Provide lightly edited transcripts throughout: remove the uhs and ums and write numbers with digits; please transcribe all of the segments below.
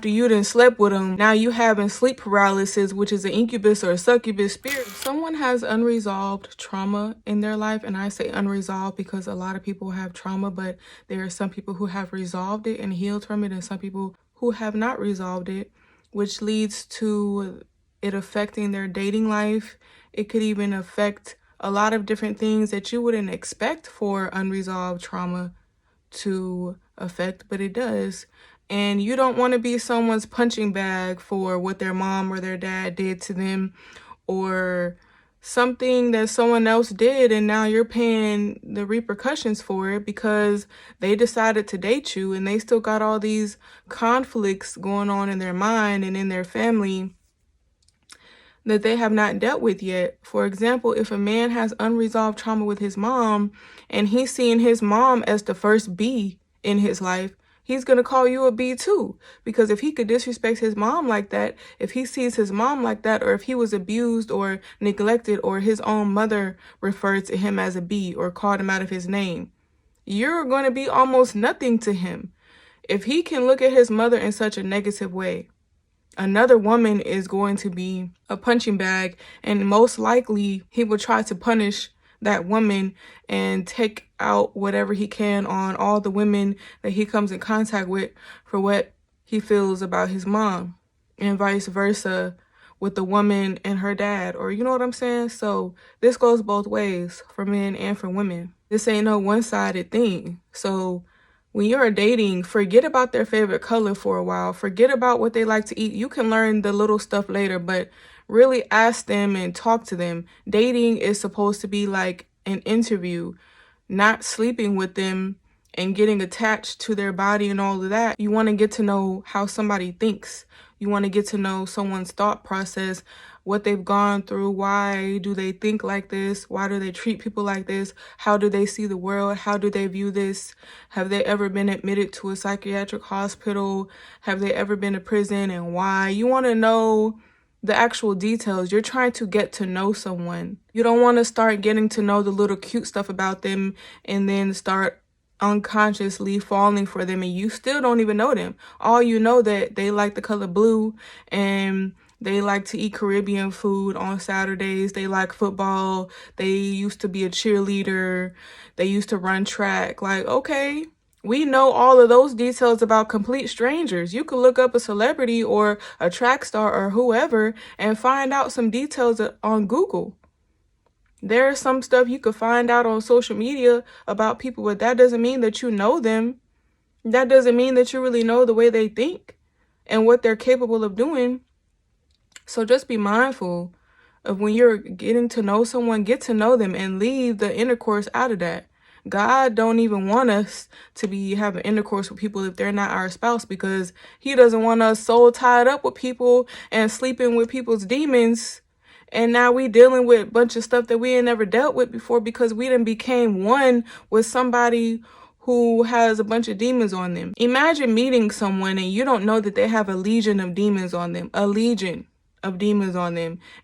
after you done slept with them, now you having sleep paralysis, which is an incubus or a succubus spirit. Someone has unresolved trauma in their life, and I say unresolved because a lot of people have trauma, but there are some people who have resolved it and healed from it, and some people who have not resolved it, which leads to it affecting their dating life. It could even affect a lot of different things that you wouldn't expect for unresolved trauma to affect, but it does. And you don't want to be someone's punching bag for what their mom or their dad did to them, or something that someone else did and now you're paying the repercussions for it because they decided to date you and they still got all these conflicts going on in their mind and in their family that they have not dealt with yet. For example, if a man has unresolved trauma with his mom and he's seeing his mom as the first B in his life, he's going to call you a B too. Because if he could disrespect his mom like that, if he sees his mom like that, or if he was abused or neglected, or his own mother referred to him as a B or called him out of his name, you're going to be almost nothing to him. If he can look at his mother in such a negative way, another woman is going to be a punching bag, and most likely he will try to punish that woman and take out whatever he can on all the women that he comes in contact with for what he feels about his mom, and vice versa with the woman and her dad, or you know what I'm saying? So this goes both ways for men and for women. This ain't no one-sided thing. So when you're dating, forget about their favorite color for a while. Forget about what they like to eat. You can learn the little stuff later, but really ask them and talk to them. Dating is supposed to be like an interview, not sleeping with them and getting attached to their body and all of that. You want to get to know how somebody thinks. You want to get to know someone's thought process, what they've gone through, why do they think like this, why do they treat people like this, how do they see the world, how do they view this, have they ever been admitted to a psychiatric hospital, have they ever been to prison, and why. You want to know the actual details. You're trying to get to know someone. You don't want to start getting to know the little cute stuff about them and then start unconsciously falling for them, and you still don't even know them. All you know that they like the color blue and they like to eat Caribbean food on Saturdays. They like football. They used to be a cheerleader. They used to run track. Like, okay, we know all of those details about complete strangers. You could look up a celebrity or a track star or whoever and find out some details on Google. There's some stuff you could find out on social media about people, but that doesn't mean that you know them. That doesn't mean that you really know the way they think and what they're capable of doing. So just be mindful of when you're getting to know someone, get to know them and leave the intercourse out of that. God don't even want us to be having intercourse with people if they're not our spouse, because he doesn't want us so tied up with people and sleeping with people's demons. And now we dealing with a bunch of stuff that we ain't never dealt with before because we done became one with somebody who has a bunch of demons on them. Imagine meeting someone and you don't know that they have a legion of demons on them,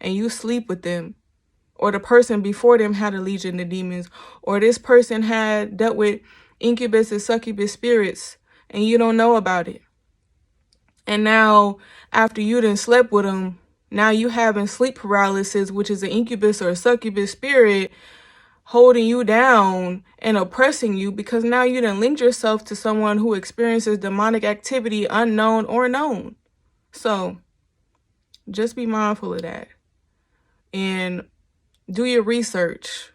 and you sleep with them. Or the person before them had a legion of demons, or this person had dealt with incubus and succubus spirits and you don't know about it. And now after you done slept with them, now you having sleep paralysis, which is an incubus or a succubus spirit holding you down and oppressing you, because now you done linked yourself to someone who experiences demonic activity, unknown or known. So just be mindful of that and do your research.